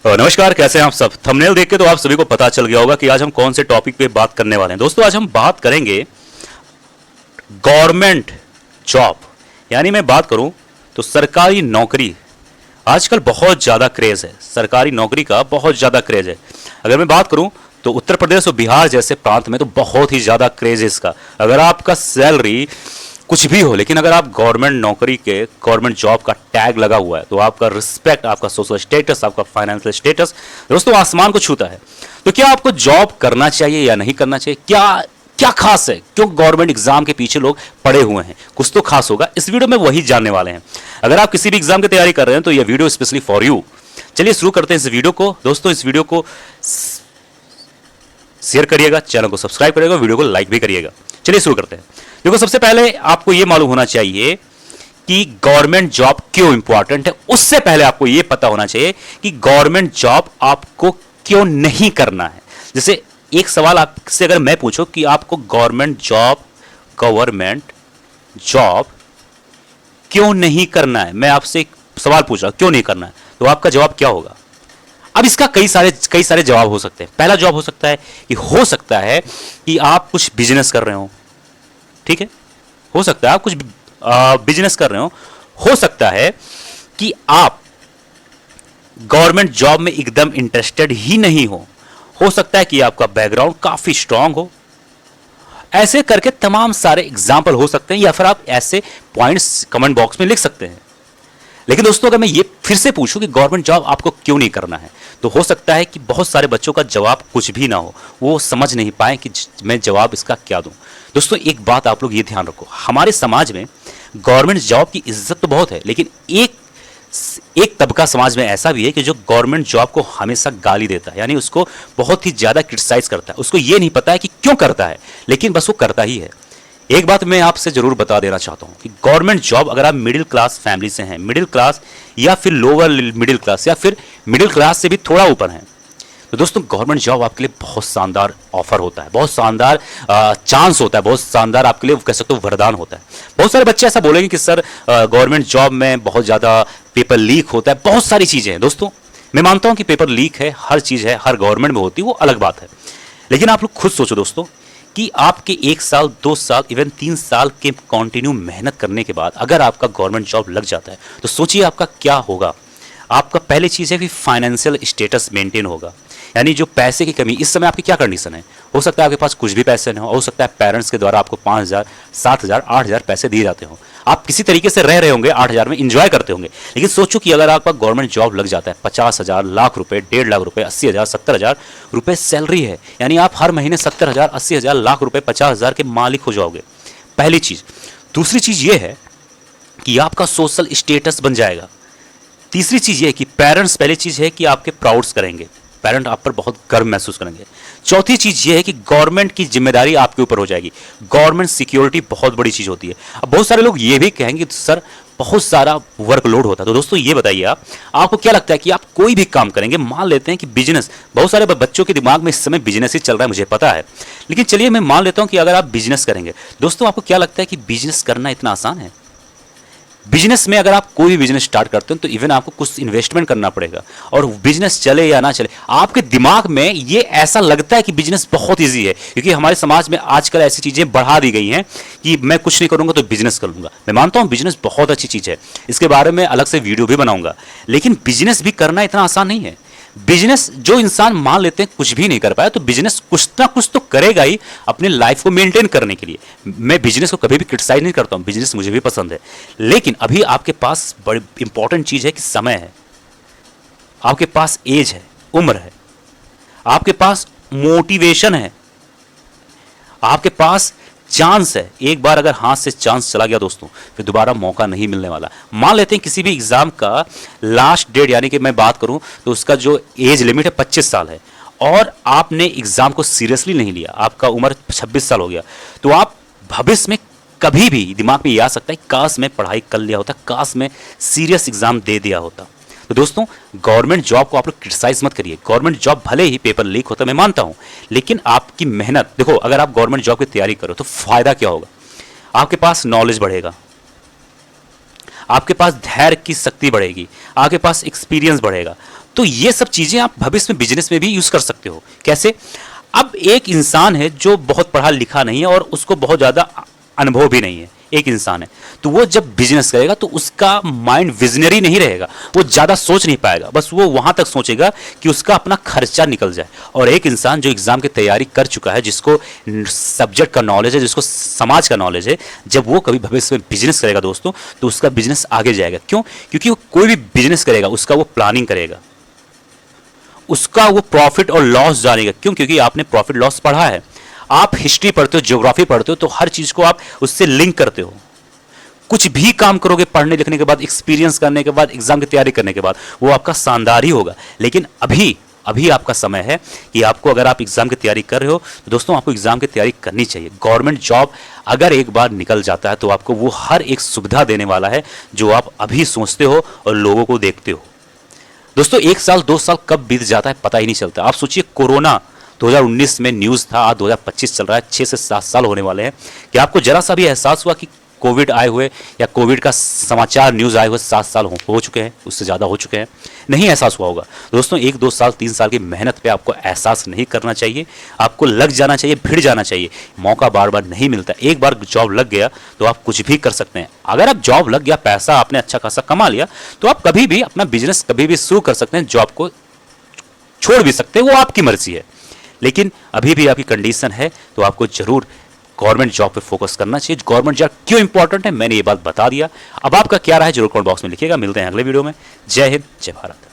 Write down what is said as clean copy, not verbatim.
नमस्कार, कैसे हैं आप सब। थंबनेल देख के तो आप सभी को पता चल गया होगा कि आज हम कौन से टॉपिक पे बात करने वाले हैं। दोस्तों, आज हम बात करेंगे गवर्नमेंट जॉब, यानी मैं बात करूं तो सरकारी नौकरी। आजकल बहुत ज़्यादा क्रेज़ है, सरकारी नौकरी का बहुत ज़्यादा क्रेज़ है। अगर मैं बात करूं तो उत्तर प्रदेश और बिहार जैसे प्रांत में तो बहुत ही ज़्यादा क्रेज़ है इसका। अगर आपका सैलरी कुछ भी हो, लेकिन अगर आप गवर्नमेंट नौकरी के गवर्नमेंट जॉब का टैग लगा हुआ है तो आपका रिस्पेक्ट, आपका सोशल स्टेटस, आपका फाइनेंशियल स्टेटस दोस्तों आसमान को छूता है। तो क्या आपको जॉब करना चाहिए या नहीं करना चाहिए? क्या क्या खास है? क्यों गवर्नमेंट एग्जाम के पीछे लोग पड़े हुए हैं? कुछ तो खास होगा। इस वीडियो में वही जानने वाले हैं। अगर आप किसी भी एग्जाम की तैयारी कर रहे हैं तो यह वीडियो स्पेशली फॉर यू। चलिए शुरू करते हैं इस वीडियो को। दोस्तों, इस वीडियो को शेयर करिएगा, चैनल को सब्सक्राइब करिएगा, वीडियो को लाइक भी करिएगा। चलिए शुरू करते हैं। देखो, सबसे पहले आपको यह मालूम होना चाहिए कि गवर्नमेंट जॉब क्यों इंपॉर्टेंट है। उससे पहले आपको यह पता होना चाहिए कि गवर्नमेंट जॉब आपको क्यों नहीं करना है। जैसे एक सवाल आपसे अगर मैं पूछूं कि आपको गवर्नमेंट जॉब क्यों नहीं करना है, मैं आपसे एक सवाल पूछ रहा हूं, क्यों नहीं करना है, तो आपका जवाब क्या होगा? अब इसका कई सारे जवाब हो सकते हैं। पहला जवाब हो सकता है कि आप कुछ बिजनेस कर रहे हो। ठीक है, हो सकता है आप कुछ बिजनेस कर रहे हो सकता है कि आप गवर्नमेंट जॉब में एकदम इंटरेस्टेड ही नहीं हो सकता है कि आपका बैकग्राउंड काफी स्ट्रांग हो। ऐसे करके तमाम सारे एग्जाम्पल हो सकते हैं, या फिर आप ऐसे पॉइंट्स कमेंट बॉक्स में लिख सकते हैं। लेकिन दोस्तों, अगर मैं ये फिर से पूछूं कि गवर्नमेंट जॉब आपको क्यों नहीं करना है, तो हो सकता है कि बहुत सारे बच्चों का जवाब कुछ भी ना हो, वो समझ नहीं पाए कि मैं जवाब इसका क्या दूं। दोस्तों, एक बात आप लोग ये ध्यान रखो, हमारे समाज में गवर्नमेंट जॉब की इज्जत तो बहुत है, लेकिन एक तबका समाज में ऐसा भी है कि जो गवर्नमेंट जॉब को हमेशा गाली देता है, यानी उसको बहुत ही ज्यादा क्रिटिसाइज करता है। उसको ये नहीं पता है कि क्यों करता है, लेकिन बस वो करता ही है। एक बात मैं आपसे जरूर बता देना चाहता हूं कि गवर्नमेंट जॉब, अगर आप मिडिल क्लास फैमिली से हैं, मिडिल क्लास या फिर लोअर मिडिल क्लास या फिर मिडिल क्लास से भी थोड़ा ऊपर हैं, तो दोस्तों गवर्नमेंट जॉब आपके लिए बहुत शानदार ऑफर होता है, बहुत शानदार चांस होता है, बहुत शानदार आपके लिए कह सकते हो वरदान होता है। बहुत सारे बच्चे ऐसा बोलेंगे कि सर गवर्नमेंट जॉब में बहुत ज़्यादा पेपर लीक होता है, बहुत सारी चीज़ें हैं। दोस्तों, मैं मानता हूं कि पेपर लीक है, हर चीज़ है, हर गवर्नमेंट में होती है, वो अलग बात है। लेकिन आप लोग खुद सोचो दोस्तों कि आपके 1 साल, 2 साल, इवन 3 साल के कंटिन्यू मेहनत करने के बाद अगर आपका गवर्नमेंट जॉब लग जाता है तो सोचिए आपका क्या होगा। आपका पहली चीज़ है कि फाइनेंशियल स्टेटस मेंटेन होगा, यानी जो पैसे की कमी, इस समय आपकी क्या कंडीशन है? हो सकता है आपके पास कुछ भी पैसे नहीं हो सकता है पेरेंट्स के द्वारा आपको 5,000, 7,000, 8,000 पैसे दिए जाते हो। आप किसी तरीके से रह रहे होंगे, 8,000 में इंजॉय करते होंगे। लेकिन सोचो कि अगर आपका गवर्नमेंट जॉब लग जाता है, 50,000, लाख रुपए, 1.5 लाख रुपए, 80,000, 70,000 रुपए सैलरी है, यानी आप हर महीने 70,000, 80,000, लाख रुपए, 50,000 के मालिक हो जाओगे। पहली चीज। दूसरी चीज ये है कि आपका सोशल स्टेटस बन जाएगा। तीसरी चीज ये है कि पेरेंट्स, पहली चीज है कि आपके प्राउड्स करेंगे, पेरेंट आप पर बहुत गर्व महसूस करेंगे। चौथी चीज ये है कि गवर्नमेंट की जिम्मेदारी आपके ऊपर हो जाएगी। गवर्नमेंट सिक्योरिटी बहुत बड़ी चीज होती है। अब बहुत सारे लोग ये भी कहेंगे सर बहुत सारा वर्कलोड होता है। तो दोस्तों ये बताइए, आपको क्या लगता है कि आप कोई भी काम करेंगे, मान लेते हैं कि बिजनेस, बहुत सारे बच्चों के दिमाग में इस समय बिजनेस ही चल रहा है, मुझे पता है, लेकिन चलिए मैं मान लेता हूं कि अगर आप बिजनेस करेंगे, दोस्तों आपको क्या लगता है कि बिजनेस करना इतना आसान है? बिजनेस में अगर आप कोई भी बिजनेस स्टार्ट करते हैं तो इवन आपको कुछ इन्वेस्टमेंट करना पड़ेगा, और बिजनेस चले या ना चले आपके दिमाग में ये ऐसा लगता है कि बिजनेस बहुत इजी है, क्योंकि हमारे समाज में आजकल ऐसी चीजें बढ़ा दी गई हैं कि मैं कुछ नहीं करूंगा तो बिजनेस करूंगा। मैं मानता हूं बिजनेस बहुत अच्छी चीज है, इसके बारे में अलग से वीडियो भी बनाऊंगा, लेकिन बिजनेस भी करना इतना आसान नहीं है। बिजनेस जो इंसान मान लेते हैं कुछ भी नहीं कर पाया, तो बिजनेस कुछ ना कुछ तो करेगा ही अपने लाइफ को मेंटेन करने के लिए। मैं बिजनेस को कभी भी क्रिटिसाइज नहीं करता हूं, बिजनेस मुझे भी पसंद है, लेकिन अभी आपके पास बड़ी इंपॉर्टेंट चीज है कि समय है, आपके पास एज है, उम्र है, आपके पास मोटिवेशन है, आपके पास चांस है। एक बार अगर हाथ से चांस चला गया दोस्तों, फिर दोबारा मौका नहीं मिलने वाला। मान लेते हैं किसी भी एग्जाम का लास्ट डेट, यानी कि मैं बात करूं तो उसका जो एज लिमिट है 25 साल है, और आपने एग्जाम को सीरियसली नहीं लिया, आपका उम्र 26 साल हो गया, तो आप भविष्य में कभी भी दिमाग में ये आ सकता है काश मैं पढ़ाई कर लिया होता, काश मैं सीरियस एग्जाम दे दिया होता। तो दोस्तों गवर्नमेंट जॉब को आप लोग क्रिटिसाइज मत करिए। गवर्नमेंट जॉब भले ही पेपर लीक होता है, मैं मानता हूं, लेकिन आपकी मेहनत देखो, अगर आप गवर्नमेंट जॉब की तैयारी करो तो फायदा क्या होगा? आपके पास नॉलेज बढ़ेगा, आपके पास धैर्य की शक्ति बढ़ेगी, आपके पास एक्सपीरियंस बढ़ेगा, तो ये सब चीजें आप भविष्य में बिजनेस में भी यूज कर सकते हो। कैसे? अब एक इंसान है जो बहुत पढ़ा लिखा नहीं है और उसको बहुत ज्यादा अनुभव भी नहीं है, एक इंसान है, तो वो जब बिजनेस करेगा तो उसका माइंड विजनरी नहीं रहेगा, वो ज्यादा सोच नहीं पाएगा, बस वो वहां तक सोचेगा कि उसका अपना खर्चा निकल जाए। और एक इंसान जो एग्जाम की तैयारी कर चुका है, जिसको सब्जेक्ट का नॉलेज है, जिसको समाज का नॉलेज है, जब वो कभी भविष्य में बिजनेस करेगा दोस्तों, तो उसका बिजनेस आगे जाएगा। क्यों? क्योंकि वो कोई भी बिजनेस करेगा उसका वो प्लानिंग करेगा, उसका वो प्रॉफिट और लॉस जानेगा। क्यों? क्योंकि आपने प्रॉफिट लॉस पढ़ा है, आप हिस्ट्री पढ़ते हो, ज्योग्राफी पढ़ते हो, तो हर चीज को आप उससे लिंक करते हो। कुछ भी काम करोगे पढ़ने लिखने के बाद, एक्सपीरियंस करने के बाद, एग्जाम की तैयारी करने के बाद, वो आपका शानदार ही होगा। लेकिन अभी अभी आपका समय है कि आपको, अगर आप एग्जाम की तैयारी कर रहे हो तो दोस्तों आपको एग्जाम की तैयारी करनी चाहिए। गवर्नमेंट जॉब अगर एक बार निकल जाता है तो आपको वो हर एक सुविधा देने वाला है जो आप अभी सोचते हो और लोगों को देखते हो। दोस्तों 1 साल 2 साल कब बीत जाता है पता ही नहीं चलता। आप सोचिए, कोरोना 2019 में न्यूज़ था, आज 2025 चल रहा है, 6 से 7 साल होने वाले हैं। कि आपको जरा सा भी एहसास हुआ कि कोविड आए हुए या कोविड का समाचार न्यूज़ आए हुए 7 साल हो चुके हैं, उससे ज़्यादा हो चुके हैं? नहीं एहसास हुआ होगा। दोस्तों 1 2 साल 3 साल की मेहनत पे आपको एहसास नहीं करना चाहिए, आपको लग जाना चाहिए, भिड़ जाना चाहिए। मौका बार बार नहीं मिलता, एक बार जॉब लग गया तो आप कुछ भी कर सकते हैं। अगर आप जॉब लग गया, पैसा आपने अच्छा खासा कमा लिया, तो आप कभी भी अपना बिजनेस कभी भी शुरू कर सकते हैं, जॉब को छोड़ भी सकते हैं, वो आपकी मर्जी है। लेकिन अभी भी आपकी कंडीशन है तो आपको जरूर गवर्नमेंट जॉब पे फोकस करना चाहिए। गवर्नमेंट जॉब क्यों इंपॉर्टेंट है मैंने ये बात बता दिया। अब आपका क्या राय है जरूर कमेंट बॉक्स में लिखिएगा। मिलते हैं अगले वीडियो में। जय हिंद, जय भारत।